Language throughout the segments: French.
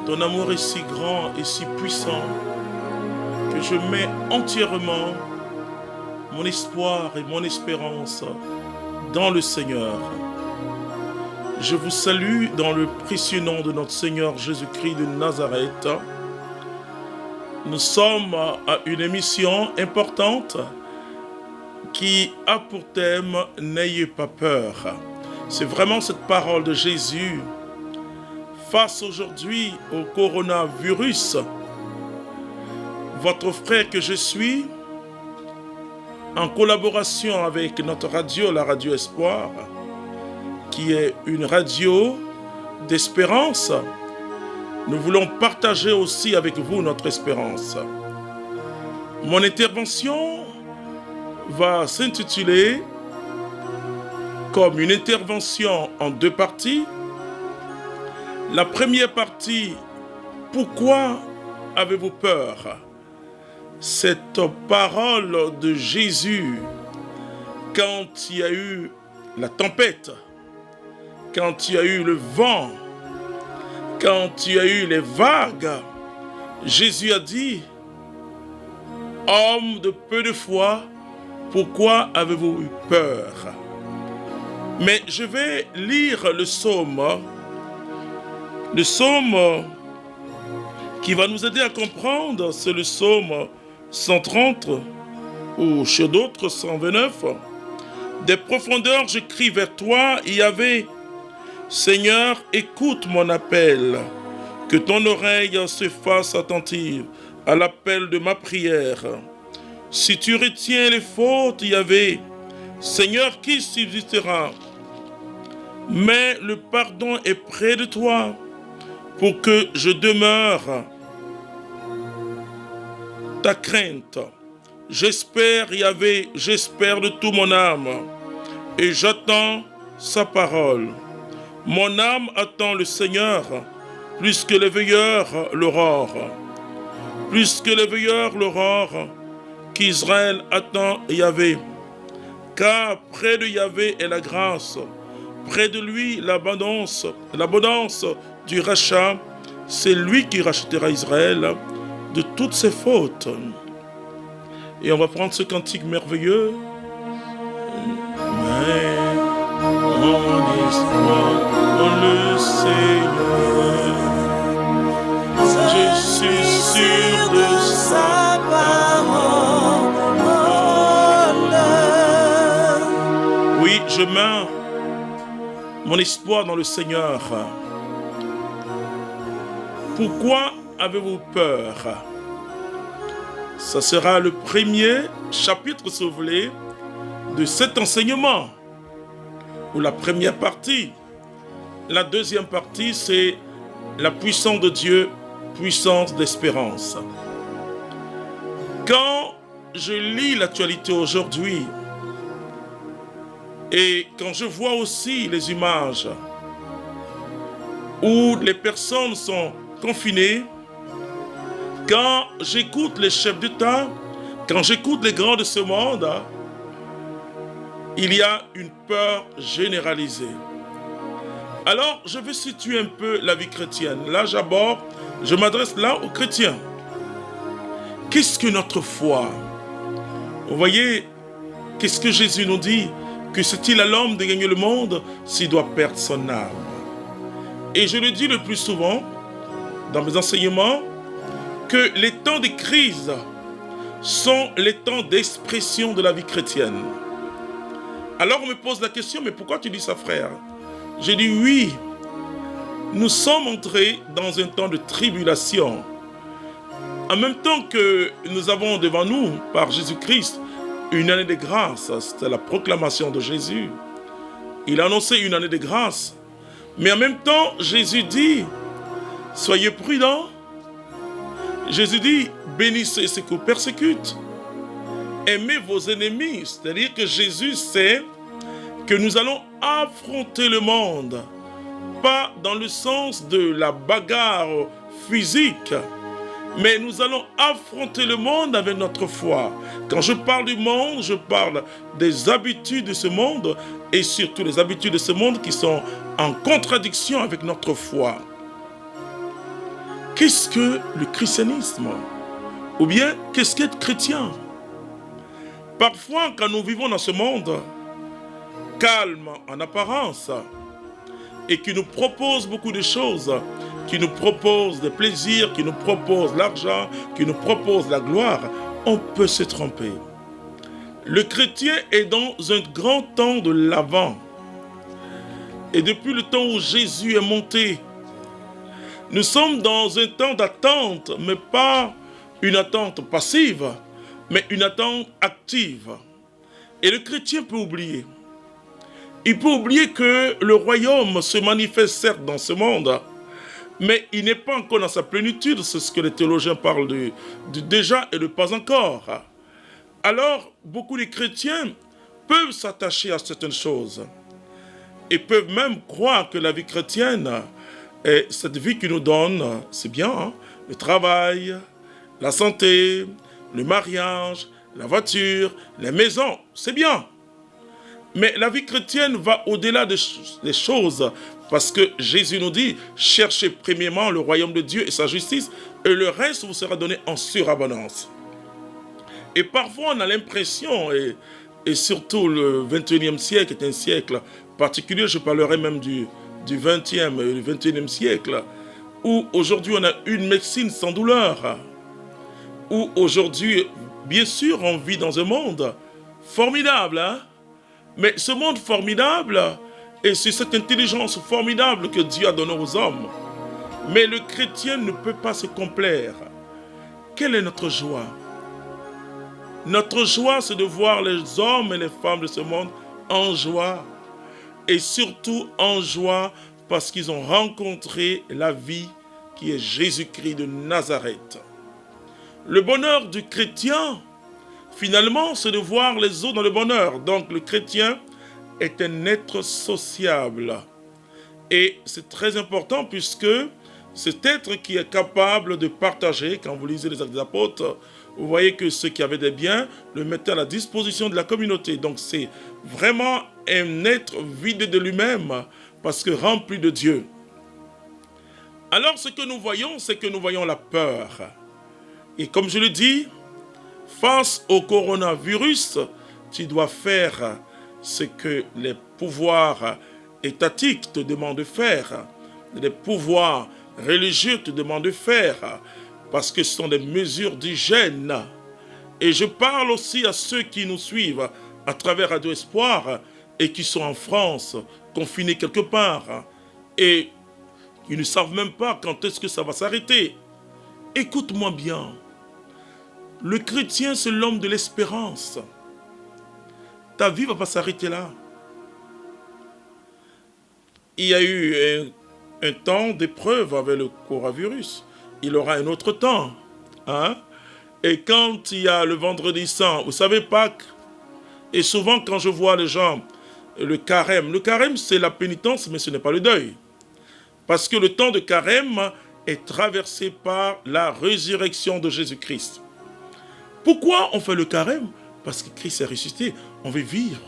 Ton amour est si grand et si puissant que je mets entièrement mon espoir et mon espérance dans le Seigneur. Je vous salue dans le précieux nom de notre Seigneur Jésus-Christ de Nazareth. Nous sommes à une émission importante qui a pour thème « N'ayez pas peur ». C'est vraiment cette parole de Jésus face aujourd'hui au coronavirus. Votre frère que je suis, en collaboration avec notre radio, la Radio Espoir, qui est une radio d'espérance, nous voulons partager aussi avec vous notre espérance. Mon intervention va s'intituler comme une intervention en deux parties. La première partie, pourquoi avez-vous peur? Cette parole de Jésus, quand il y a eu la tempête, quand il y a eu le vent, quand il y a eu les vagues, Jésus a dit, « Homme de peu de foi, pourquoi avez-vous eu peur ?» Mais je vais lire le psaume qui va nous aider à comprendre, c'est le psaume 130 ou chez d'autres 129. Des profondeurs, je crie vers toi, Yahvé. Seigneur, écoute mon appel, que ton oreille se fasse attentive à l'appel de ma prière. Si tu retiens les fautes, Yahvé, Seigneur, qui subsistera? Mais le pardon est près de toi, pour que je demeure ta crainte. J'espère, Yahvé, j'espère de tout mon âme, et j'attends sa parole. Mon âme attend le Seigneur, plus que les veilleurs l'aurore. Plus que les veilleurs l'aurore, qu'Israël attend Yahvé. Car près de Yahvé est la grâce, près de lui l'abondance du rachat. C'est lui qui rachètera Israël de toutes ses fautes. Et on va prendre ce cantique merveilleux. Mais mon espoir dans le Seigneur, je suis sûr de sa parole. Oui, je mets mon espoir dans le Seigneur. Pourquoi avez-vous peur? Ça sera le premier chapitre, si vous voulez, de cet enseignement, ou la première partie. La deuxième partie, c'est la puissance de Dieu, puissance d'espérance. Quand je lis l'actualité aujourd'hui, et quand je vois aussi les images où les personnes sont confinées, quand j'écoute les chefs d'État, quand j'écoute les grands de ce monde, il y a une peur généralisée. Alors, je vais situer un peu la vie chrétienne. Là, je m'adresse là aux chrétiens. Qu'est-ce que notre foi? Vous voyez, qu'est-ce que Jésus nous dit? Que c'est-il à l'homme de gagner le monde s'il doit perdre son âme? Et je le dis le plus souvent dans mes enseignements, que les temps de crise sont les temps d'expression de la vie chrétienne. Alors on me pose la question, mais pourquoi tu dis ça, frère? J'ai dit oui, nous sommes entrés dans un temps de tribulation. En même temps que nous avons devant nous, par Jésus-Christ, une année de grâce. C'était la proclamation de Jésus. Il a annoncé une année de grâce. Mais en même temps, Jésus dit, soyez prudents. Jésus dit, bénissez ceux qui vous persécutent. Aimez vos ennemis. C'est-à-dire que Jésus sait que nous allons affronter le monde. Pas dans le sens de la bagarre physique, mais nous allons affronter le monde avec notre foi. Quand je parle du monde, je parle des habitudes de ce monde et surtout les habitudes de ce monde qui sont en contradiction avec notre foi. qu'est-ce que le christianisme? Ou bien, qu'est-ce qu'être chrétien? Parfois, quand nous vivons dans ce monde, calme en apparence, et qui nous propose beaucoup de choses, qui nous propose des plaisirs, qui nous propose l'argent, qui nous propose la gloire, on peut se tromper. Le chrétien est dans un grand temps de l'Avent. Et depuis le temps où Jésus est monté, nous sommes dans un temps d'attente, mais pas une attente passive, mais une attente active. Et le chrétien peut oublier. Il peut oublier que le royaume se manifeste certes dans ce monde, mais il n'est pas encore dans sa plénitude. C'est ce que les théologiens parlent de déjà et de pas encore. Alors, beaucoup de chrétiens peuvent s'attacher à certaines choses et peuvent même croire que la vie chrétienne, et cette vie qui nous donne, c'est bien, hein, le travail, la santé, le mariage, la voiture, les maisons, c'est bien. Mais la vie chrétienne va au-delà des choses, parce que Jésus nous dit, cherchez premièrement le royaume de Dieu et sa justice, et le reste vous sera donné en surabondance. Et parfois on a l'impression, et surtout le 21e siècle est un siècle particulier, je parlerai même du 20e et du 21e siècle, où aujourd'hui on a une médecine sans douleur, où aujourd'hui, bien sûr, on vit dans un monde formidable, hein? Mais ce monde formidable, et c'est cette intelligence formidable que Dieu a donnée aux hommes. Mais le chrétien ne peut pas se complaire. Quelle est notre joie? Notre joie, c'est de voir les hommes et les femmes de ce monde en joie. Et surtout en joie parce qu'ils ont rencontré la vie qui est Jésus-Christ de Nazareth. Le bonheur du chrétien, finalement, c'est de voir les autres dans le bonheur. Donc le chrétien est un être sociable. Et c'est très important puisque cet être qui est capable de partager, quand vous lisez les Actes des Apôtres, vous voyez que ceux qui avaient des biens le mettaient à la disposition de la communauté. Donc c'est vraiment un être vide de lui-même parce que rempli de Dieu. Alors ce que nous voyons, c'est que nous voyons la peur. Et comme je le dis, face au coronavirus, tu dois faire ce que les pouvoirs étatiques te demandent de faire, les pouvoirs religieux te demandent de faire, parce que ce sont des mesures d'hygiène. Et je parle aussi à ceux qui nous suivent à travers Radio Espoir et qui sont en France, confinés quelque part, et ils ne savent même pas quand est-ce que ça va s'arrêter. Écoute-moi bien. Le chrétien, c'est l'homme de l'espérance. Ta vie ne va pas s'arrêter là. Il y a eu un temps d'épreuve avec le coronavirus. Il aura un autre temps. Hein? Et quand il y a le vendredi saint, vous savez, Pâques, et souvent quand je vois les gens, le carême c'est la pénitence, mais ce n'est pas le deuil. Parce que le temps de carême est traversé par la résurrection de Jésus-Christ. Pourquoi on fait le carême? Parce que Christ est ressuscité. On veut vivre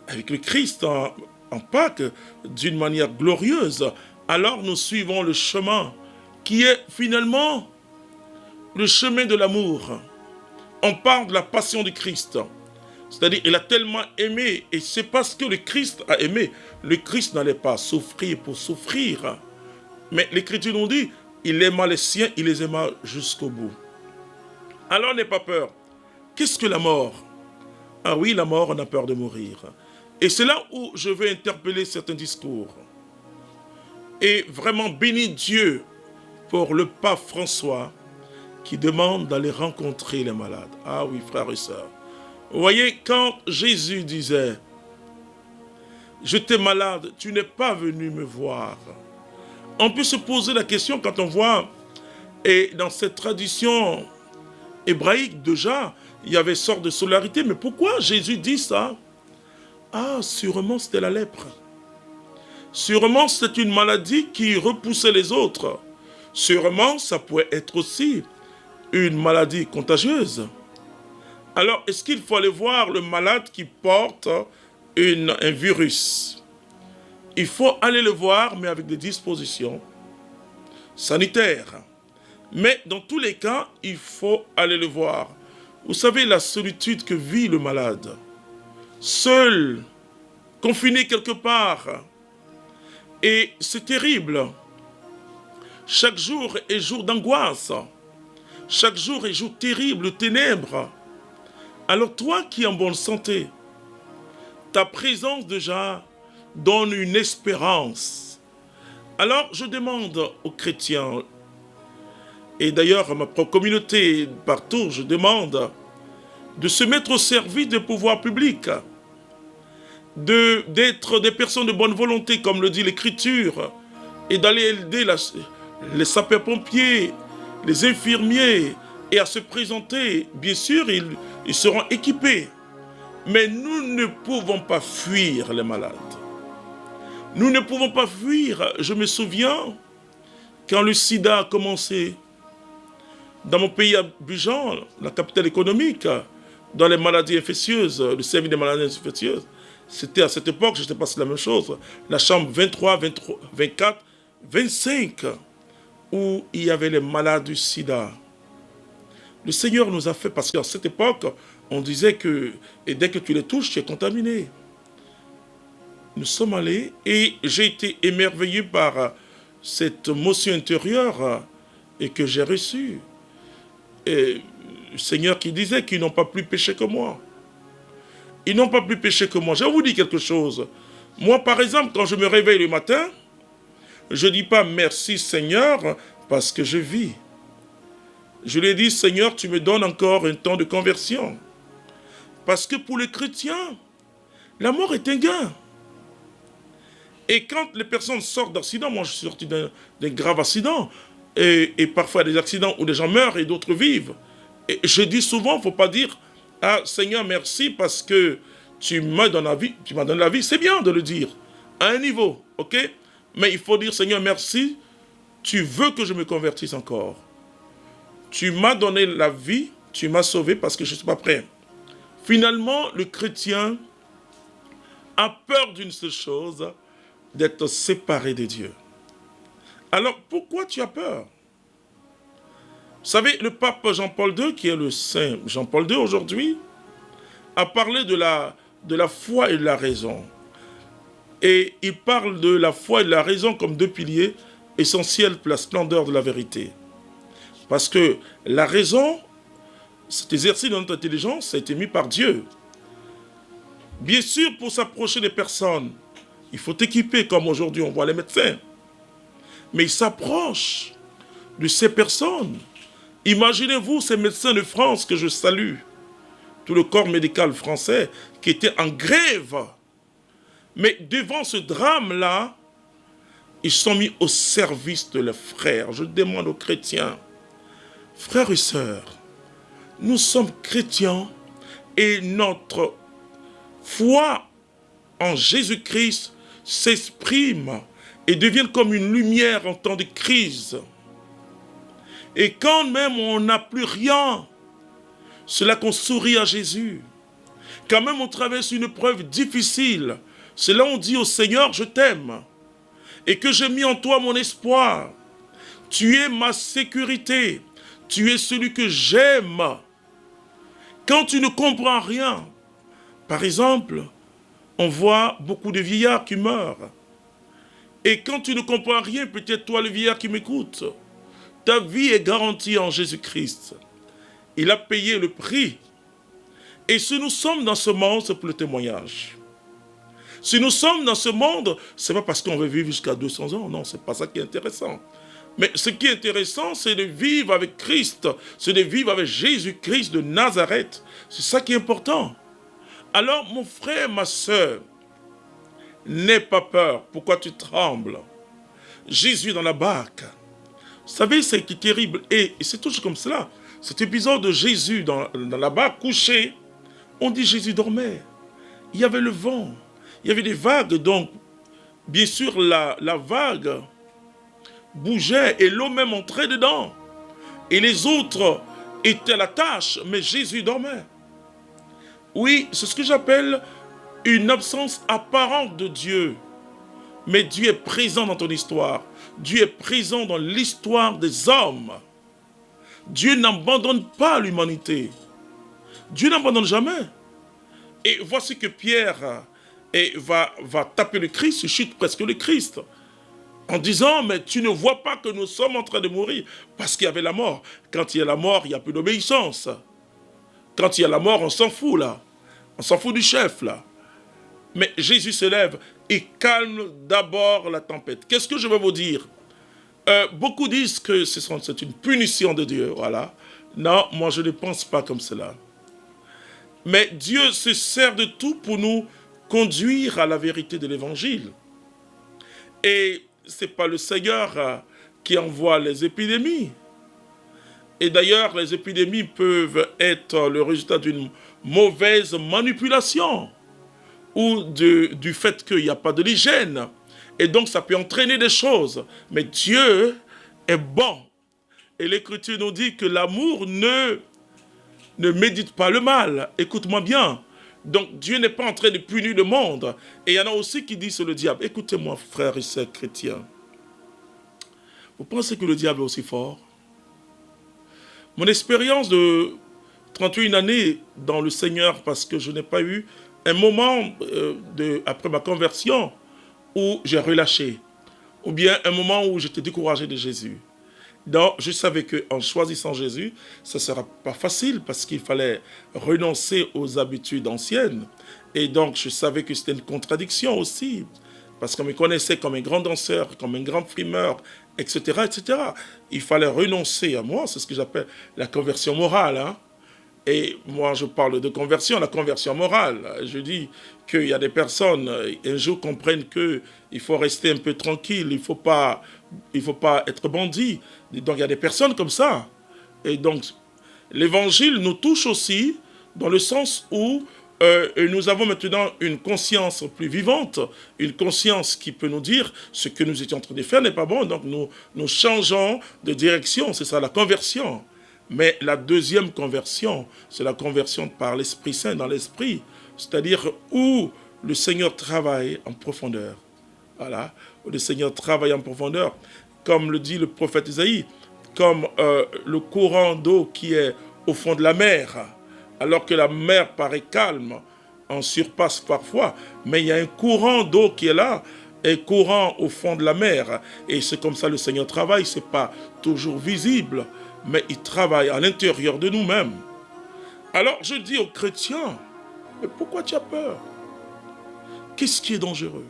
avec le Christ en Pâques d'une manière glorieuse. Alors nous suivons le chemin qui est finalement le chemin de l'amour. On parle de la passion du Christ. C'est-à-dire il a tellement aimé, et c'est parce que le Christ a aimé. Le Christ n'allait pas souffrir pour souffrir. Mais l'Écriture nous dit, il aima les siens, il les aima jusqu'au bout. Alors n'aie pas peur. Qu'est-ce que la mort? Ah oui, la mort, on a peur de mourir. Et c'est là où je veux interpeller certains discours. Et vraiment bénis Dieu pour le pape François qui demande d'aller rencontrer les malades. Ah oui, frères et sœurs. Vous voyez, quand Jésus disait « J'étais malade, tu n'es pas venu me voir », on peut se poser la question quand on voit, et dans cette tradition hébraïque déjà, il y avait une sorte de solidarité. Mais pourquoi Jésus dit ça? Ah, sûrement c'était la lèpre. Sûrement c'était une maladie qui repoussait les autres. Sûrement ça pouvait être aussi une maladie contagieuse. Alors, est-ce qu'il faut aller voir le malade qui porte un virus? Il faut aller le voir, mais avec des dispositions sanitaires. Mais dans tous les cas, il faut aller le voir. Vous savez la solitude que vit le malade. Seul, confiné quelque part. Et c'est terrible. Chaque jour est jour d'angoisse. Chaque jour est jour terrible, de ténèbres. Alors toi qui es en bonne santé, ta présence déjà donne une espérance. Alors je demande aux chrétiens, et d'ailleurs à ma propre communauté partout, je demande de se mettre au service des pouvoirs publics, d'être des personnes de bonne volonté, comme le dit l'Écriture, et d'aller aider les sapeurs-pompiers, les infirmiers, et à se présenter. Bien sûr, ils seront équipés. Mais nous ne pouvons pas fuir les malades. Nous ne pouvons pas fuir. Je me souviens, quand le sida a commencé, dans mon pays Abidjan, la capitale économique, dans les maladies infectieuses, le service des maladies infectieuses, c'était à cette époque, je ne sais pas si c'est la même chose, la chambre 23, 23, 24, 25, où il y avait les malades du sida. Le Seigneur nous a fait, parce qu'à cette époque, on disait que et dès que tu les touches, tu es contaminé. Nous sommes allés et j'ai été émerveillé par cette motion intérieure et que j'ai reçue. Et le Seigneur qui disait qu'ils n'ont pas plus péché que moi. Ils n'ont pas plus péché que moi. Je vous dis quelque chose. Moi, par exemple, quand je me réveille le matin, je ne dis pas merci Seigneur parce que je vis. Je lui ai dit, Seigneur, tu me donnes encore un temps de conversion. Parce que pour les chrétiens, la mort est un gain. Et quand les personnes sortent d'accidents, moi je suis sorti d'un grave accident, et parfois des accidents où des gens meurent et d'autres vivent. Et je dis souvent, il ne faut pas dire, ah Seigneur, merci parce que tu m'as donné la vie, tu m'as donné la vie. C'est bien de le dire, à un niveau, ok? Mais il faut dire, Seigneur, merci, tu veux que je me convertisse encore. Tu m'as donné la vie, tu m'as sauvé parce que je ne suis pas prêt. Finalement, le chrétien a peur d'une seule chose, d'être séparé de Dieu. Alors, pourquoi tu as peur? Vous savez, le pape Jean-Paul II, qui est le saint Jean-Paul II aujourd'hui, a parlé de la foi et de la raison. Et il parle de la foi et de la raison comme deux piliers essentiels pour la splendeur de la vérité. Parce que la raison, cet exercice de notre intelligence, a été mis par Dieu. Bien sûr, pour s'approcher des personnes, il faut équiper, comme aujourd'hui on voit les médecins. Mais ils s'approchent de ces personnes. Imaginez-vous ces médecins de France que je salue, tout le corps médical français qui était en grève. Mais devant ce drame-là, ils sont mis au service de leurs frères. Je demande aux chrétiens, frères et sœurs, nous sommes chrétiens et notre foi en Jésus-Christ s'exprime et devient comme une lumière en temps de crise. Et quand même on n'a plus rien, c'est là qu'on sourit à Jésus. Quand même on traverse une preuve difficile, c'est là on dit au Seigneur, je t'aime. Et que j'ai mis en toi mon espoir. Tu es ma sécurité. Tu es celui que j'aime. Quand tu ne comprends rien, par exemple, on voit beaucoup de vieillards qui meurent. Et quand tu ne comprends rien, peut-être toi le vieillard qui m'écoute, ta vie est garantie en Jésus-Christ. Il a payé le prix. Et si nous sommes dans ce monde, c'est pour le témoignage. Si nous sommes dans ce monde, ce n'est pas parce qu'on veut vivre jusqu'à 200 ans. Non, ce n'est pas ça qui est intéressant. Mais ce qui est intéressant, c'est de vivre avec Christ. C'est de vivre avec Jésus-Christ de Nazareth. C'est ça qui est important. Alors, mon frère, ma soeur, n'aie pas peur. Pourquoi tu trembles? Jésus est dans la barque. Vous savez, c'est terrible. Et c'est toujours comme cela. Cet épisode de Jésus dans la barque couché, on dit Jésus dormait. Il y avait le vent. Il y avait des vagues. Donc, bien sûr, la vague bougeait et l'eau même entrait dedans. Et les autres étaient à la tâche, mais Jésus dormait. Oui, c'est ce que j'appelle une absence apparente de Dieu. Mais Dieu est présent dans ton histoire. Dieu est présent dans l'histoire des hommes. Dieu n'abandonne pas l'humanité. Dieu n'abandonne jamais. Et voici que Pierre va taper le Christ, il chute presque le Christ, en disant, mais tu ne vois pas que nous sommes en train de mourir, parce qu'il y avait la mort. Quand il y a la mort, il n'y a plus d'obéissance. Quand il y a la mort, on s'en fout là. On s'en fout du chef là. Mais Jésus se lève et calme d'abord la tempête. Qu'est-ce que je veux vous dire? Beaucoup disent que c'est une punition de Dieu, voilà. Non, moi je ne pense pas comme cela. Mais Dieu se sert de tout pour nous conduire à la vérité de l'évangile. Et ce n'est pas le Seigneur qui envoie les épidémies. Et d'ailleurs, les épidémies peuvent être le résultat d'une mauvaise manipulation ou du fait qu'il n'y a pas de l'hygiène. Et donc, ça peut entraîner des choses. Mais Dieu est bon. Et l'Écriture nous dit que l'amour ne médite pas le mal. Écoute-moi bien. Donc, Dieu n'est pas en train de punir le monde. Et il y en a aussi qui disent c'est le diable. Écoutez-moi, frères et sœurs chrétiens. Vous pensez que le diable est aussi fort? Mon expérience de 31 années dans le Seigneur, parce que je n'ai pas eu un moment après ma conversion où j'ai relâché, ou bien un moment où j'étais découragé de Jésus. Donc, je savais qu'en choisissant Jésus, ça ne sera pas facile parce qu'il fallait renoncer aux habitudes anciennes. Et donc, je savais que c'était une contradiction aussi, parce qu'on me connaissait comme un grand danseur, comme un grand frimeur, etc., etc. Il fallait renoncer à moi, c'est ce que j'appelle la conversion morale, hein. Et moi, je parle de conversion, la conversion morale. Je dis qu'il y a des personnes, un jour, comprennent qu'il faut rester un peu tranquille, il ne faut pas être bandit. Donc, il y a des personnes comme ça. Et donc, l'évangile nous touche aussi dans le sens où nous avons maintenant une conscience plus vivante, une conscience qui peut nous dire ce que nous étions en train de faire n'est pas bon. Donc, nous changeons de direction, c'est ça la conversion. Mais la deuxième conversion, c'est la conversion par l'Esprit Saint, dans l'Esprit. C'est-à-dire où le Seigneur travaille en profondeur. Voilà, où le Seigneur travaille en profondeur. Comme le dit le prophète Isaïe, comme le courant d'eau qui est au fond de la mer. Alors que la mer paraît calme, en surpasse parfois. Mais il y a un courant d'eau qui est là, un courant au fond de la mer. Et c'est comme ça le Seigneur travaille, ce n'est pas toujours visible. Mais il travaille à l'intérieur de nous-mêmes. Alors je dis aux chrétiens, mais pourquoi tu as peur? Qu'est-ce qui est dangereux?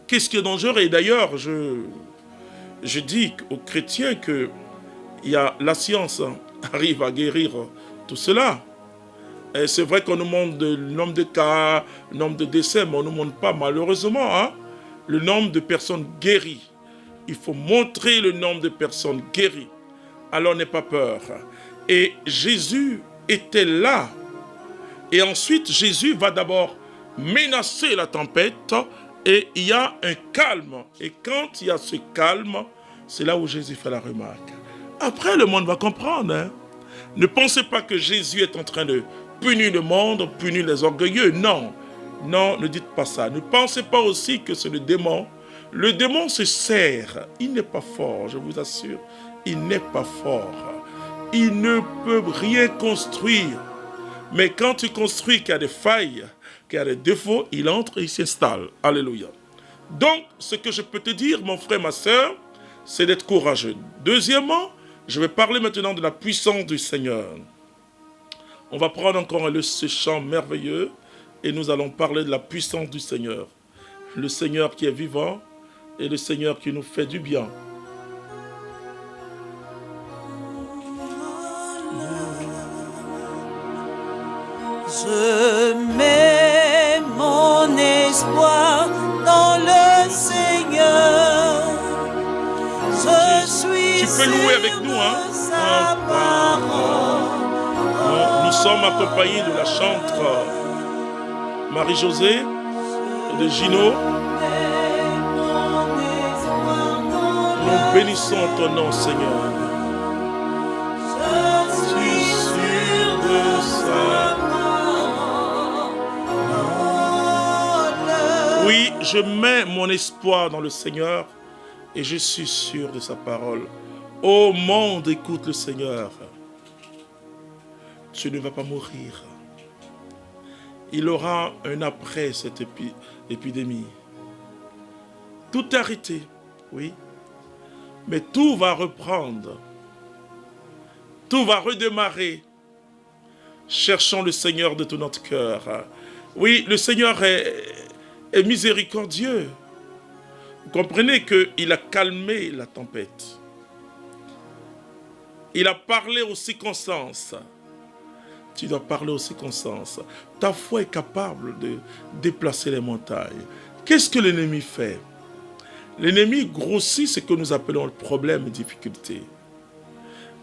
Qu'est-ce qui est dangereux? Et d'ailleurs, je dis aux chrétiens que la science arrive à guérir tout cela. Et c'est vrai qu'on nous montre le nombre de cas, le nombre de décès, mais on ne nous montre pas malheureusement le nombre de personnes guéries. Il faut montrer le nombre de personnes guéries. Alors n'aie pas peur. Et Jésus était là. Et ensuite, Jésus va d'abord menacer la tempête et il y a un calme. Et quand il y a ce calme, c'est là où Jésus fait la remarque. Après, le monde va comprendre. Hein. Ne pensez pas que Jésus est en train de punir le monde, punir les orgueilleux. Non, non, ne dites pas ça. Ne pensez pas aussi que c'est le démon. Le démon se sert. Il n'est pas fort, je vous assure. Il n'est pas fort. Il ne peut rien construire. Mais quand tu construis qu'il y a des failles, qu'il y a des défauts, il entre et il s'installe. Alléluia. Donc, ce que je peux te dire, mon frère, ma soeur, c'est d'être courageux. Deuxièmement, je vais parler maintenant de la puissance du Seigneur. On va prendre encore ce chant merveilleux et nous allons parler de la puissance du Seigneur. Le Seigneur qui est vivant et le Seigneur qui nous fait du bien. Je mets mon espoir dans le Seigneur. Je suis tu peux louer avec nous, hein? Sa parole. Nous sommes accompagnés de la chantre Marie-Josée et de Gino. Nous bénissons ton nom, Seigneur. Je suis sûr de sa parole. Oui, je mets mon espoir dans le Seigneur et je suis sûr de sa parole. Ô monde, écoute le Seigneur. Tu ne vas pas mourir. Il aura un après cette épidémie. Tout est arrêté, oui. Mais tout va reprendre. Tout va redémarrer. Cherchons le Seigneur de tout notre cœur. Oui, le Seigneur est miséricordieux. Vous comprenez qu'il a calmé la tempête. Il a parlé aux circonstances. Tu dois parler aux circonstances. Ta foi est capable de déplacer les montagnes. Qu'est-ce que l'ennemi fait? L'ennemi grossit ce que nous appelons le problème et difficulté.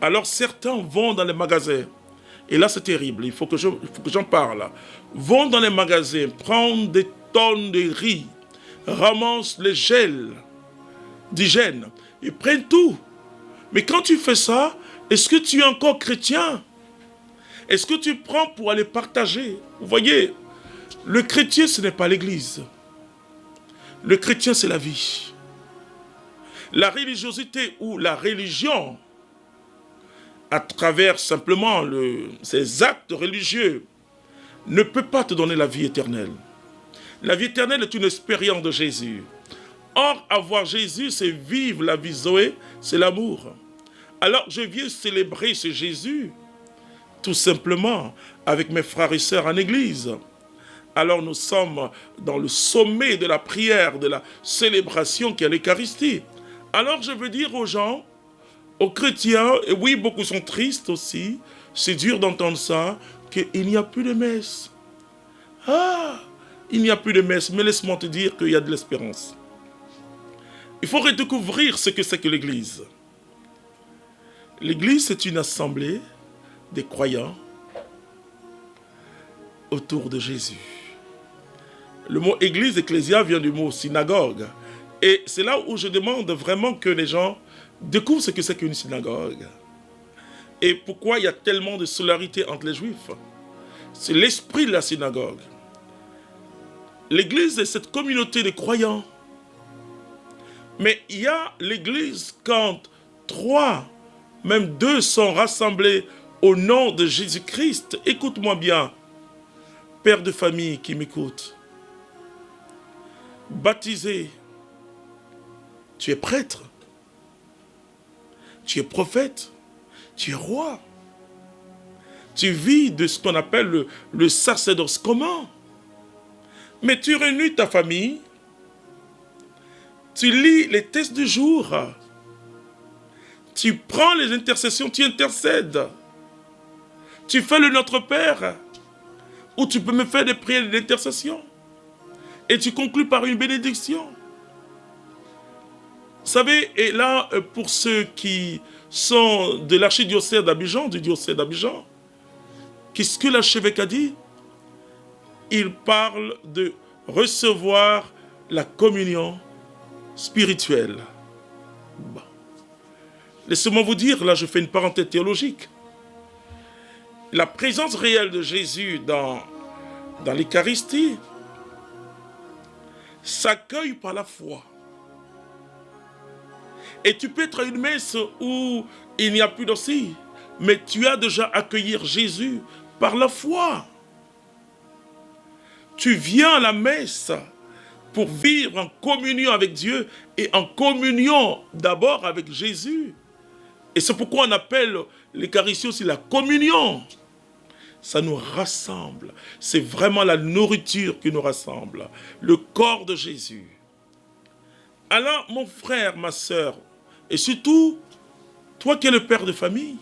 Alors certains vont dans les magasins. Et là c'est terrible, il faut que j'en parle. Vont dans les magasins, prendre des tonnes de riz, ramassent les gels d'hygiène. Ils prennent tout. Mais quand tu fais ça, est-ce que tu es encore chrétien? Est-ce que tu prends pour aller partager? Vous voyez, le chrétien, ce n'est pas l'église. Le chrétien, c'est la vie. La religiosité ou la religion, à travers simplement ces actes religieux, ne peut pas te donner la vie éternelle. La vie éternelle est une expérience de Jésus. Or, avoir Jésus, c'est vivre la vie Zoé, c'est l'amour. Alors, je viens célébrer ce Jésus, tout simplement, avec mes frères et sœurs en église. Alors, nous sommes dans le sommet de la prière, de la célébration qui est l'Eucharistie. Alors, je veux dire aux gens, aux chrétiens, et oui, beaucoup sont tristes aussi, c'est dur d'entendre ça, qu'il n'y a plus de messe. Ah, il n'y a plus de messe, mais laisse-moi te dire qu'il y a de l'espérance. Il faut redécouvrir ce que c'est que l'Église. L'Église, c'est une assemblée des croyants autour de Jésus. Le mot église, ecclésia, vient du mot synagogue. Et c'est là où je demande vraiment que les gens découvrent ce que c'est qu'une synagogue. Et pourquoi il y a tellement de solidarité entre les Juifs. C'est l'esprit de la synagogue. L'église est cette communauté de croyants. Mais il y a l'église quand 3, même 2 sont rassemblés au nom de Jésus-Christ. Écoute-moi bien, père de famille qui m'écoute. Baptisé, tu es prêtre, tu es prophète, tu es roi. Tu vis de ce qu'on appelle le sacerdoce commun. Mais tu réunis ta famille, tu lis les textes du jour, tu prends les intercessions, tu intercèdes. Tu fais le Notre Père, ou tu peux me faire des prières d'intercession. Et tu conclus par une bénédiction. Vous savez, et là, pour ceux qui sont de l'archidiocèse d'Abidjan, du diocèse d'Abidjan, qu'est-ce que l'archevêque a dit? Il parle de recevoir la communion spirituelle. Bon. Laissez-moi vous dire, là je fais une parenthèse théologique. La présence réelle de Jésus dans l'Eucharistie s'accueille par la foi. Et tu peux être à une messe où il n'y a plus d'ossie, mais tu as déjà accueilli Jésus par la foi. Tu viens à la messe pour vivre en communion avec Dieu et en communion d'abord avec Jésus. Et c'est pourquoi on appelle l'Eucharistie aussi la communion. Ça nous rassemble. C'est vraiment la nourriture qui nous rassemble. Le corps de Jésus. Alors, mon frère, ma sœur, et surtout, toi qui es le père de famille,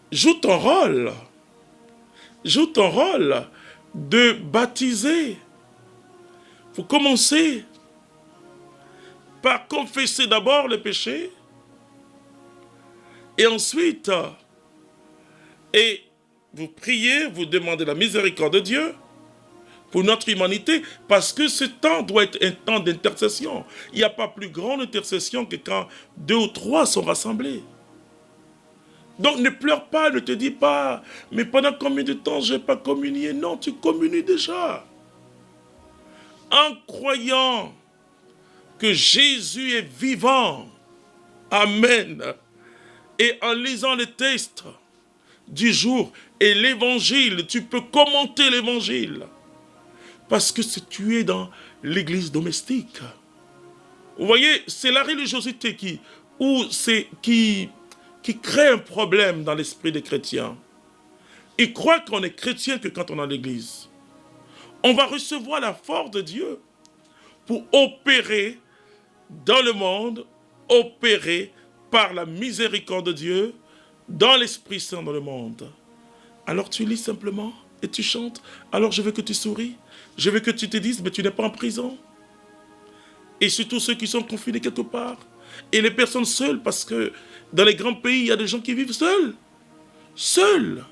joue ton rôle. Joue ton rôle de baptiser. Il faut commencer par confesser d'abord le péché et ensuite, vous priez, vous demandez la miséricorde de Dieu pour notre humanité, parce que ce temps doit être un temps d'intercession. Il n'y a pas plus grande intercession que quand 2 ou 3 sont rassemblés. Donc ne pleure pas, ne te dis pas, mais pendant combien de temps je n'ai pas communié? Non, tu communies déjà. En croyant que Jésus est vivant, Amen. Et en lisant les textes du jour et l'évangile, tu peux commenter l'évangile. Parce que si tu es dans l'église domestique, vous voyez, c'est la religiosité qui crée un problème dans l'esprit des chrétiens. Ils croient qu'on est chrétien que quand on est dans l'église. On va recevoir la force de Dieu pour opérer dans le monde, opérer par la miséricorde de Dieu, dans l'Esprit Saint dans le monde. Alors tu lis simplement et tu chantes. Alors je veux que tu souris. Je veux que tu te dises, mais tu n'es pas en prison. Et surtout ceux qui sont confinés quelque part. Et les personnes seules, parce que dans les grands pays, il y a des gens qui vivent seuls. Seuls.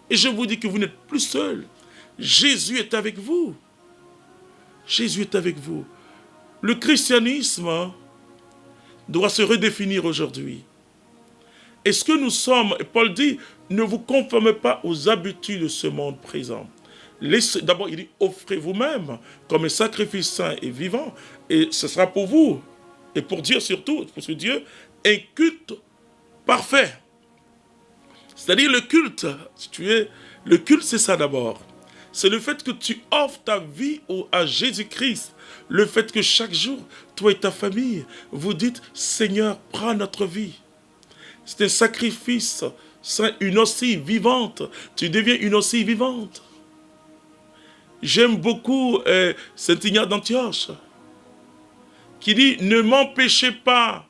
Et je vous dis que vous n'êtes plus seuls. Jésus est avec vous. Jésus est avec vous. Le christianisme doit se redéfinir aujourd'hui. Est-ce que nous sommes, et Paul dit, ne vous conformez pas aux habitudes de ce monde présent. D'abord, il dit, offrez vous-même comme un sacrifice saint et vivant, et ce sera pour vous, et pour Dieu surtout, pour ce Dieu, un culte parfait. C'est-à-dire le culte, le culte c'est ça d'abord. C'est le fait que tu offres ta vie à Jésus-Christ. Le fait que chaque jour, toi et ta famille, vous dites, Seigneur, prends notre vie. C'est un sacrifice, c'est une ossie vivante. Tu deviens une ossie vivante. J'aime beaucoup Saint Ignace d'Antioche, qui dit, ne m'empêchez pas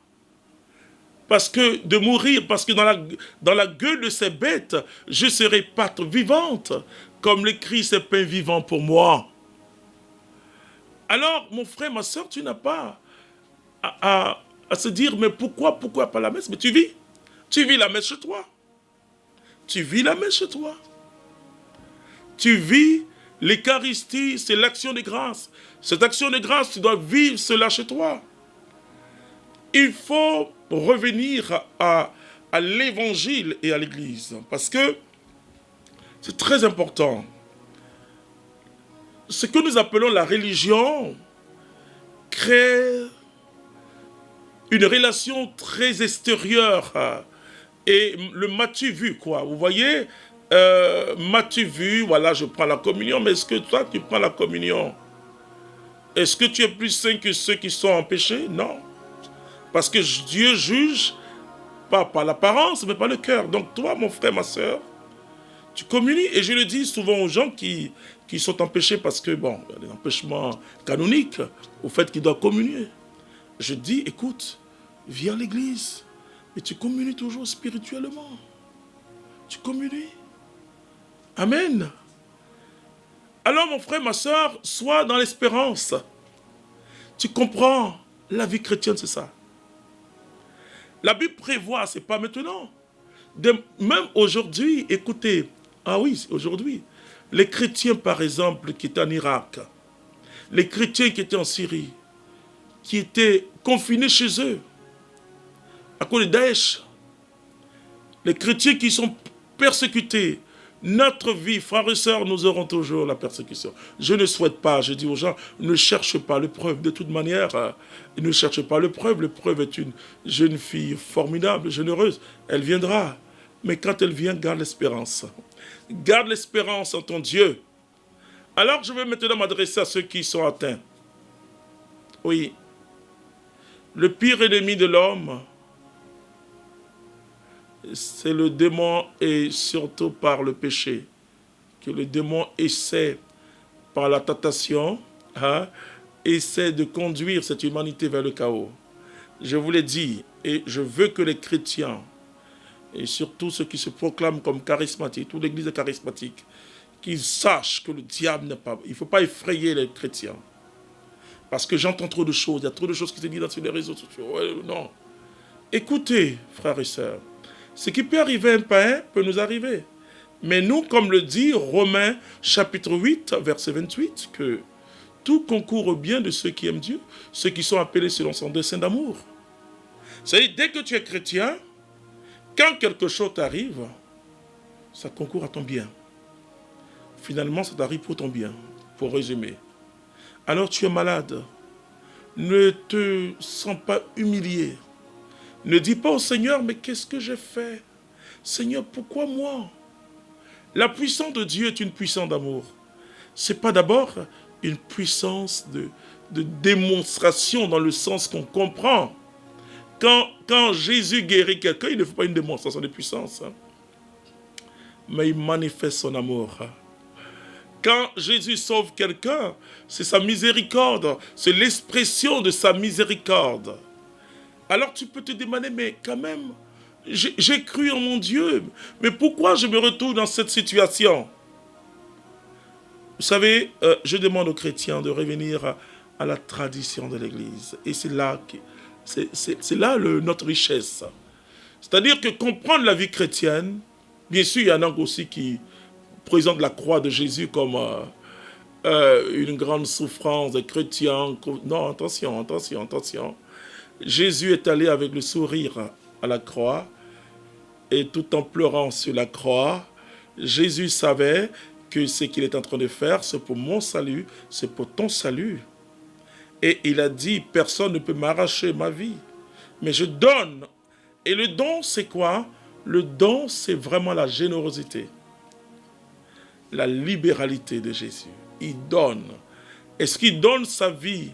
de mourir, parce que dans la gueule de ces bêtes, je serai pâte vivante, comme l'écrit ces pains vivants pour moi. Alors, mon frère, ma soeur, tu n'as pas à se dire, mais pourquoi pas la messe? Mais tu vis la messe chez toi. Tu vis la messe chez toi. Tu vis l'Eucharistie, c'est l'action de grâce. Cette action de grâce, tu dois vivre cela chez toi. Il faut revenir à l'évangile et à l'église, parce que c'est très important. Ce que nous appelons la religion crée une relation très extérieure. Et le m'as-tu vu, quoi? Vous voyez, m'as-tu vu? Voilà, je prends la communion, mais est-ce que toi, tu prends la communion? Est-ce que tu es plus saint que ceux qui sont en péché? Non. Parce que Dieu juge, pas par l'apparence, mais par le cœur. Donc toi, mon frère, ma soeur, tu communies. Et je le dis souvent aux gens qui sont empêchés parce que, bon, il y a des empêchements canoniques au fait qu'ils doivent communier. Je dis, écoute, viens à l'église et tu communies toujours spirituellement. Tu communies. Amen. Alors, mon frère, ma soeur, sois dans l'espérance. Tu comprends, la vie chrétienne, c'est ça. La Bible prévoit, c'est pas maintenant. Même aujourd'hui, écoutez, ah oui, aujourd'hui, les chrétiens, par exemple, qui étaient en Irak, les chrétiens qui étaient en Syrie, qui étaient confinés chez eux, à cause de Daesh, les chrétiens qui sont persécutés, notre vie, frères et sœurs, nous aurons toujours la persécution. Je ne souhaite pas, je dis aux gens, ne cherche pas l'épreuve. De toute manière, ne cherche pas l'épreuve. L'épreuve est une jeune fille formidable, généreuse. Elle viendra. Mais quand elle vient, garde l'espérance. Garde l'espérance en ton Dieu. Alors, je vais maintenant m'adresser à ceux qui sont atteints. Oui. Le pire ennemi de l'homme, c'est le démon, et surtout par le péché, que le démon essaie, par la tentation, essaie de conduire cette humanité vers le chaos. Je vous l'ai dit, et je veux que les chrétiens, et surtout ceux qui se proclament comme charismatiques, toute l'église est charismatique, qu'ils sachent que le diable n'est pas... Il ne faut pas effrayer les chrétiens. Parce que j'entends trop de choses, il y a trop de choses qui se disent sur les réseaux sociaux. Ouais, non. Écoutez, frères et sœurs, ce qui peut arriver à un païen peut nous arriver. Mais nous, comme le dit Romains chapitre 8, verset 28, que tout concourt au bien de ceux qui aiment Dieu, ceux qui sont appelés selon son dessein d'amour. C'est-à-dire, dès que tu es chrétien, quand quelque chose t'arrive, ça concourt à ton bien. Finalement, ça t'arrive pour ton bien, pour résumer. Alors tu es malade. Ne te sens pas humilié. Ne dis pas au Seigneur, mais qu'est-ce que j'ai fait? Seigneur, pourquoi moi? La puissance de Dieu est une puissance d'amour. Ce n'est pas d'abord une puissance de démonstration dans le sens qu'on comprend. Quand Jésus guérit quelqu'un, il ne fait pas une démonstration de puissance. Mais il manifeste son amour. Quand Jésus sauve quelqu'un, c'est sa miséricorde. C'est l'expression de sa miséricorde. Alors tu peux te demander, mais quand même, j'ai cru en mon Dieu. Mais pourquoi je me retrouve dans cette situation? Vous savez, je demande aux chrétiens de revenir à la tradition de l'Église. Et c'est là, notre richesse. C'est-à-dire que comprendre la vie chrétienne, bien sûr, il y en a aussi qui présentent la croix de Jésus comme une grande souffrance des chrétiens. Non, attention. Jésus est allé avec le sourire à la croix et tout en pleurant sur la croix, Jésus savait que ce qu'il est en train de faire, c'est pour mon salut, c'est pour ton salut. Et il a dit, personne ne peut m'arracher ma vie, mais je donne. Et le don, c'est quoi? Le don, c'est vraiment la générosité, la libéralité de Jésus. Il donne. Est-ce qu'il donne sa vie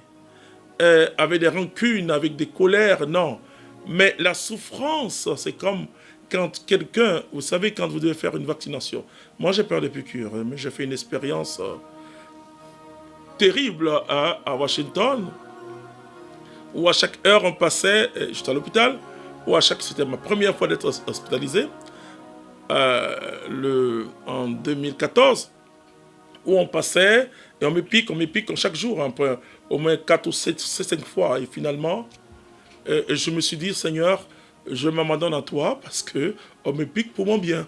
avec des rancunes, avec des colères? Non. Mais la souffrance, c'est comme quand quelqu'un, vous savez, quand vous devez faire une vaccination. Moi, j'ai peur des piqûres, mais j'ai fait une expérience terrible à Washington, où à chaque heure on passait, j'étais à l'hôpital, c'était ma première fois d'être hospitalisé, en 2014, où on passait et on me pique chaque jour, au moins 4 ou 5 fois. Et finalement, je me suis dit, Seigneur, je m'abandonne à toi parce qu'on me pique pour mon bien.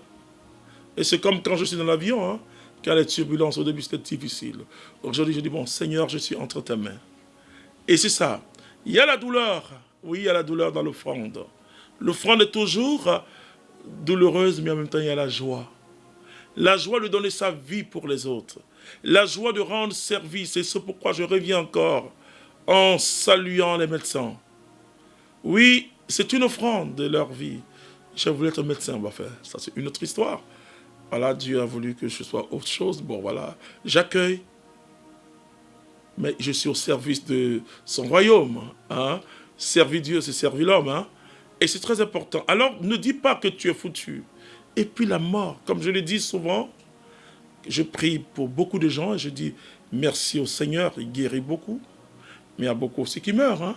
Et c'est comme quand je suis dans l'avion, quand les turbulences au début c'était difficile. Aujourd'hui, je dis, bon, Seigneur, je suis entre tes mains. Et c'est ça. Il y a la douleur. Oui, il y a la douleur dans l'offrande. L'offrande est toujours douloureuse, mais en même temps, il y a la joie. La joie de donner sa vie pour les autres. La joie de rendre service. Et c'est pourquoi je reviens encore en saluant les médecins. Oui, c'est une offrande de leur vie. J'ai voulu être médecin, ça c'est une autre histoire. Voilà, Dieu a voulu que je sois autre chose. Bon, voilà, j'accueille. Mais je suis au service de son royaume. Servir Dieu, c'est servir l'homme. Et c'est très important. Alors, ne dis pas que tu es foutu. Et puis la mort, comme je le dis souvent, je prie pour beaucoup de gens et je dis merci au Seigneur, il guérit beaucoup. Mais il y a beaucoup aussi qui meurent.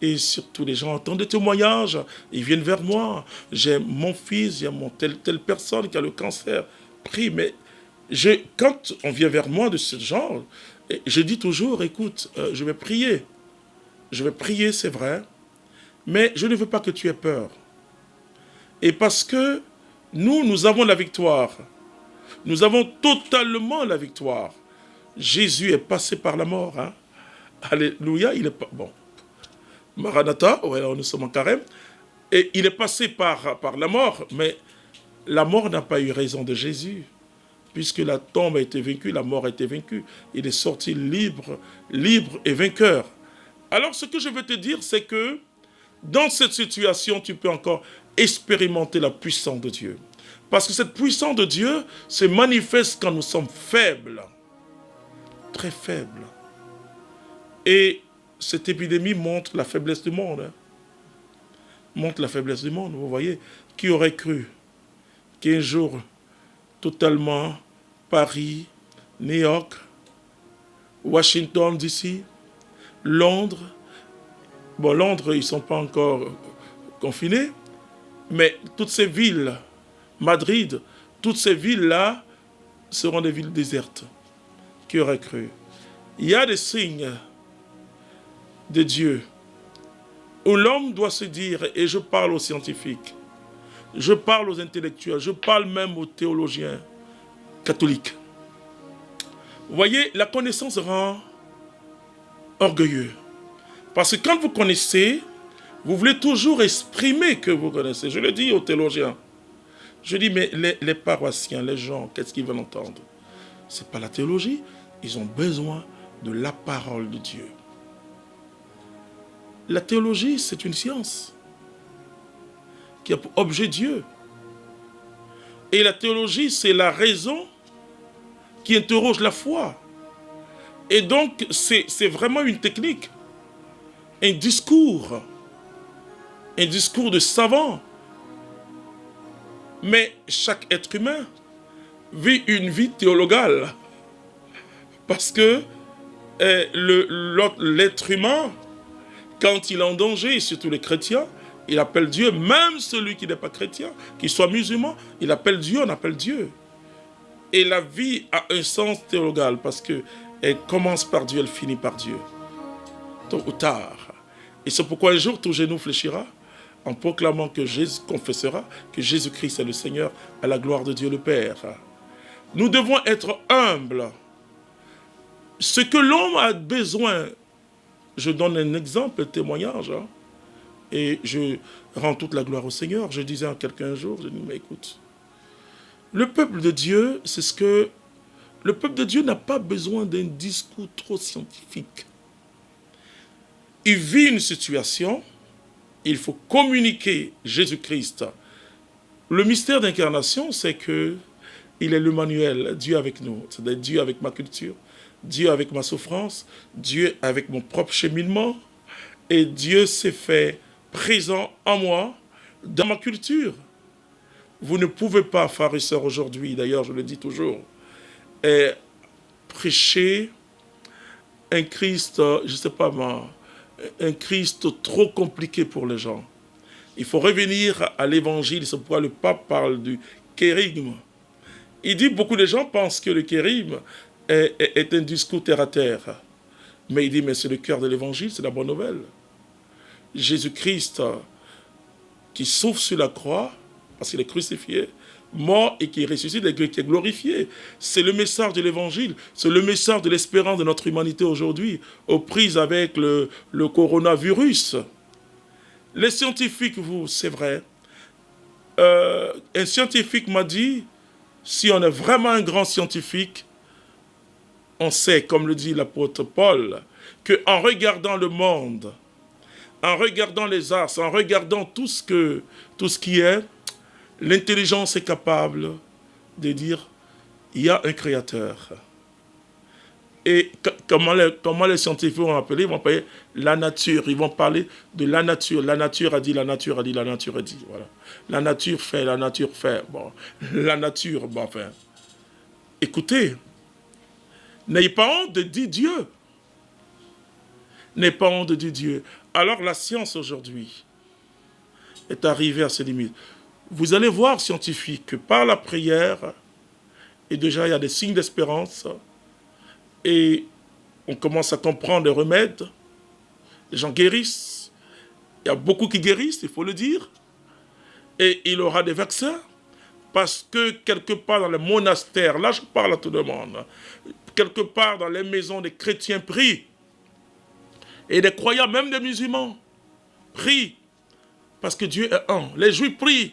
Et surtout, les gens entendent des témoignages, ils viennent vers moi. J'ai mon fils, j'ai telle personne qui a le cancer. Prie, mais quand on vient vers moi de ce genre, je dis toujours, écoute, je vais prier. Je vais prier, c'est vrai, mais je ne veux pas que tu aies peur. Et parce que nous avons la victoire. Nous avons totalement la victoire. Jésus est passé par la mort. Alléluia, il est pas... Bon. Maranatha, ouais, nous sommes en carême, et il est passé par la mort, mais la mort n'a pas eu raison de Jésus, puisque la tombe a été vaincue, la mort a été vaincue, il est sorti libre et vainqueur. Alors ce que je veux te dire, c'est que dans cette situation, tu peux encore expérimenter la puissance de Dieu, parce que cette puissance de Dieu se manifeste quand nous sommes faibles, très faibles, et cette épidémie montre la faiblesse du monde. Montre la faiblesse du monde, vous voyez. Qui aurait cru qu'un jour, totalement, Paris, New York, Washington DC, Londres, bon, Londres, ils ne sont pas encore confinés, mais toutes ces villes, Madrid, toutes ces villes-là seront des villes désertes. Qui aurait cru? Il y a des signes de Dieu, où l'homme doit se dire, et je parle aux scientifiques, je parle aux intellectuels, je parle même aux théologiens catholiques. Vous voyez, la connaissance rend orgueilleux. Parce que quand vous connaissez, vous voulez toujours exprimer que vous connaissez. Je le dis aux théologiens. Je dis, mais les paroissiens, les gens, qu'est-ce qu'ils veulent entendre? Ce n'est pas la théologie, ils ont besoin de la parole de Dieu. La théologie, c'est une science. qui a pour objet Dieu. Et la théologie, c'est la raison qui interroge la foi. Et donc, c'est vraiment une technique, un discours de savant. Mais chaque être humain vit une vie théologale. Parce que l'être humain, quand il est en danger, et surtout les chrétiens, il appelle Dieu, même celui qui n'est pas chrétien, qu'il soit musulman, il appelle Dieu, on appelle Dieu. Et la vie a un sens théologal parce qu'elle commence par Dieu, elle finit par Dieu. Tôt ou tard. Et c'est pourquoi un jour tout genou fléchira en proclamant que Jésus confessera que Jésus-Christ est le Seigneur à la gloire de Dieu le Père. Nous devons être humbles. Ce que l'homme a besoin, je donne un exemple, un témoignage, et je rends toute la gloire au Seigneur. Je disais à quelqu'un un jour, je dis, mais écoute, le peuple de Dieu, c'est ce que... Le peuple de Dieu n'a pas besoin d'un discours trop scientifique. Il vit une situation, il faut communiquer Jésus-Christ. Le mystère d'incarnation, c'est que il est l'Emmanuel, Dieu avec nous. C'est-à-dire Dieu avec ma culture, Dieu avec ma souffrance, Dieu avec mon propre cheminement. Et Dieu s'est fait présent en moi, dans ma culture. Vous ne pouvez pas, frères et sœurs, aujourd'hui, d'ailleurs je le dis toujours, prêcher un Christ, je ne sais pas moi, un Christ trop compliqué pour les gens. Il faut revenir à l'évangile, c'est pourquoi le pape parle du kérigme. Il dit, beaucoup de gens pensent que le kérigme est un discours terre à terre. Mais il dit, mais c'est le cœur de l'évangile, c'est la bonne nouvelle. Jésus-Christ qui souffre sur la croix, parce qu'il est crucifié, mort et qui ressuscite et qui est glorifié. C'est le message de l'évangile, c'est le message de l'espérance de notre humanité aujourd'hui, aux prises avec le coronavirus. Les scientifiques, c'est vrai, un scientifique m'a dit, si on est vraiment un grand scientifique, on sait, comme le dit l'apôtre Paul, qu'en regardant le monde, en regardant les astres, en regardant tout ce qui est, l'intelligence est capable de dire, il y a un créateur. Et comment les scientifiques vont appeler? Ils vont appeler la nature. Ils vont parler de la nature. La nature a dit, la nature a dit, la nature a dit. Voilà. La nature fait, la nature fait. Bon, la nature, bon, enfin. Écoutez, n'ayez pas honte de dire Dieu. N'ayez pas honte de dire Dieu. Alors la science aujourd'hui est arrivée à ses limites. Vous allez voir, scientifiques, que par la prière, et déjà il y a des signes d'espérance, et on commence à comprendre les remèdes, les gens guérissent, il y a beaucoup qui guérissent, il faut le dire, et il y aura des vaccins, parce que quelque part dans les monastères, là je parle à tout le monde, quelque part dans les maisons des chrétiens prient, et des croyants, même des musulmans, prient, parce que Dieu est un. Les juifs prient.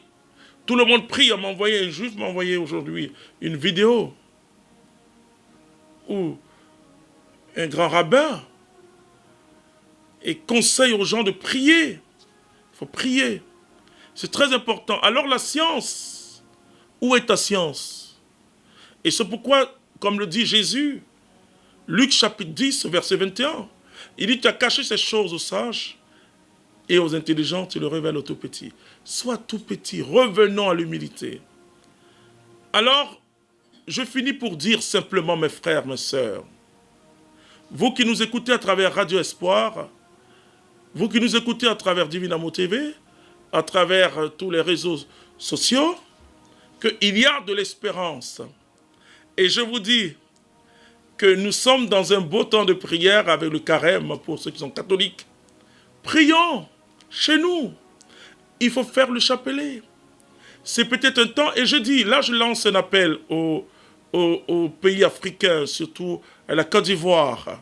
Tout le monde prie. Un juif m'a envoyé aujourd'hui une vidéo où un grand rabbin conseille aux gens de prier. Il faut prier. C'est très important. Alors la science, où est ta science? Et c'est pourquoi, comme le dit Jésus, Luc chapitre 10, verset 21, il dit, tu as caché ces choses aux sages et aux intelligents, tu le révèles aux tout petits. Sois tout petit, revenons à l'humilité. Alors, je finis pour dire simplement, mes frères, mes sœurs, vous qui nous écoutez à travers Radio Espoir, vous qui nous écoutez à travers Divinamo TV, à travers tous les réseaux sociaux, qu'il y a de l'espérance. Et je vous dis que nous sommes dans un beau temps de prière avec le carême pour ceux qui sont catholiques. Prions chez nous. Il faut faire le chapelet. C'est peut-être un temps, et je dis, là je lance un appel aux pays africains, surtout à la Côte d'Ivoire.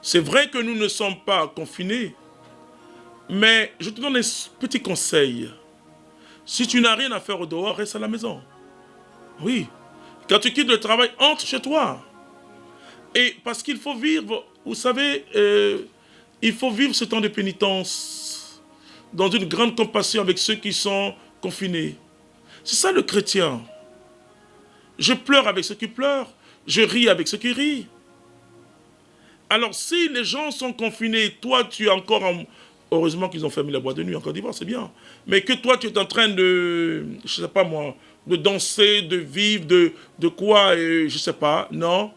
C'est vrai que nous ne sommes pas confinés, mais je te donne un petit conseil. Si tu n'as rien à faire au dehors, reste à la maison. Oui. Quand tu quittes le travail, entre chez toi. Et parce qu'il faut vivre, vous savez, il faut vivre ce temps de pénitence. dans une grande compassion avec ceux qui sont confinés. C'est ça le chrétien. Je pleure avec ceux qui pleurent. Je ris avec ceux qui rient. Alors si les gens sont confinés, toi tu es encore en... Heureusement qu'ils ont fermé la boîte de nuit en Côte d'Ivoire, c'est bien. Mais que toi tu es en train de, je sais pas moi, de danser, de vivre, de quoi, je sais pas. Non.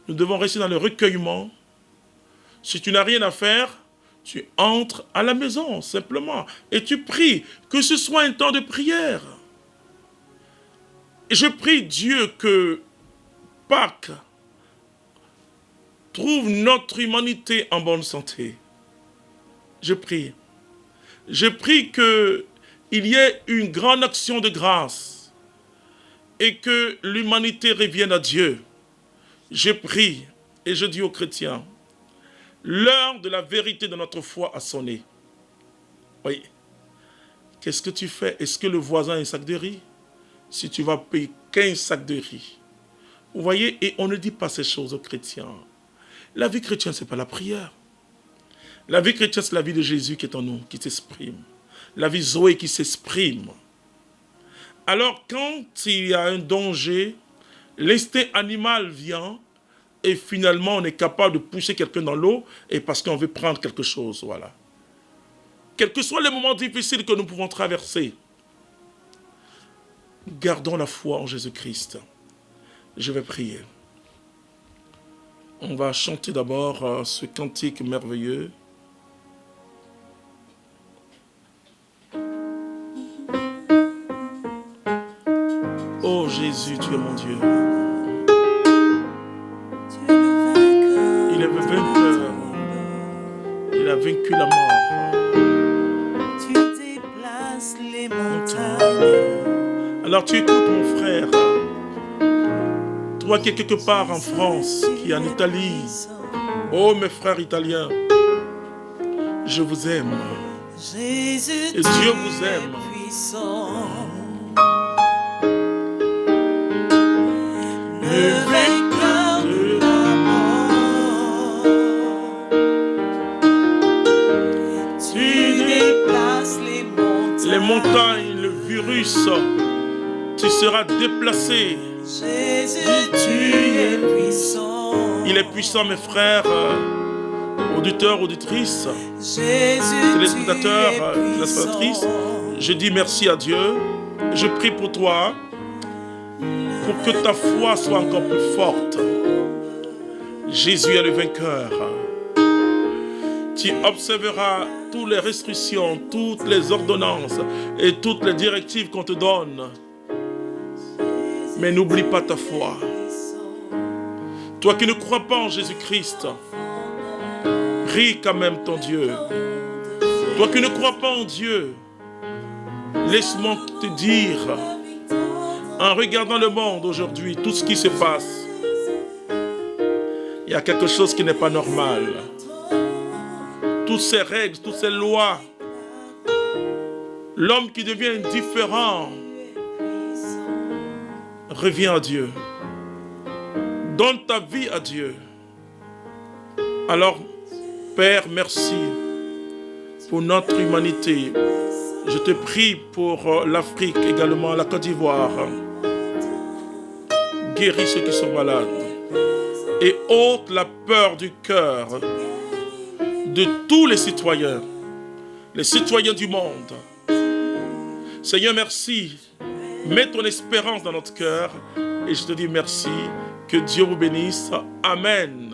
Nous devons rester dans le recueillement. Si tu n'as rien à faire, tu entres à la maison, simplement. Et tu pries, que ce soit un temps de prière. Et je prie Dieu que Pâques trouve notre humanité en bonne santé. Je prie. Je prie qu'il y ait une grande action de grâce et que l'humanité revienne à Dieu. Je prie et je dis aux chrétiens, l'heure de la vérité de notre foi a sonné. Oui. Qu'est-ce que tu fais? Est-ce que le voisin a un sac de riz? Si tu vas payer 15 sacs de riz. Vous voyez, et on ne dit pas ces choses aux chrétiens. La vie chrétienne, ce n'est pas la prière. La vie chrétienne, c'est la vie de Jésus qui est en nous, qui s'exprime. La vie Zoé qui s'exprime. Alors, quand il y a un danger, l'instinct animal vient et finalement, on est capable de pousser quelqu'un dans l'eau et parce qu'on veut prendre quelque chose, voilà. Quels que soient les moments difficiles que nous pouvons traverser, gardons la foi en Jésus-Christ. Je vais prier. On va chanter d'abord ce cantique merveilleux. Oh Jésus, tu es mon Dieu. Il est vainqueur. Il a vaincu la mort. Tu déplaces les montagnes. Alors tu écoutes mon frère. Toi qui es quelque part en France, qui est en Italie. Oh mes frères italiens. Je vous aime. Jésus, et Dieu vous aime. Le vainqueur de la mort. Tu déplaces les montagnes. Les montagnes, le virus, tu seras déplacé. Jésus, tu es puissant. Il est puissant, mes frères, auditeurs, auditrices, téléspectateurs, téléspectatrices. Je dis merci à Dieu. Je prie pour toi, pour que ta foi soit encore plus forte. Jésus est le vainqueur. Tu observeras toutes les restrictions, toutes les ordonnances et toutes les directives qu'on te donne. Mais n'oublie pas ta foi. Toi qui ne crois pas en Jésus-Christ, prie quand même ton Dieu. Toi qui ne crois pas en Dieu, laisse-moi te dire, en regardant le monde aujourd'hui, tout ce qui se passe, il y a quelque chose qui n'est pas normal. Toutes ces règles, toutes ces lois, l'homme qui devient indifférent, reviens à Dieu. Donne ta vie à Dieu. Alors, Père, merci pour notre humanité. Je te prie pour l'Afrique, également la Côte d'Ivoire. Guéris ceux qui sont malades. Et ôte la peur du cœur de tous les citoyens du monde. Seigneur, merci. Mets ton espérance dans notre cœur et je te dis merci. Que Dieu vous bénisse. Amen.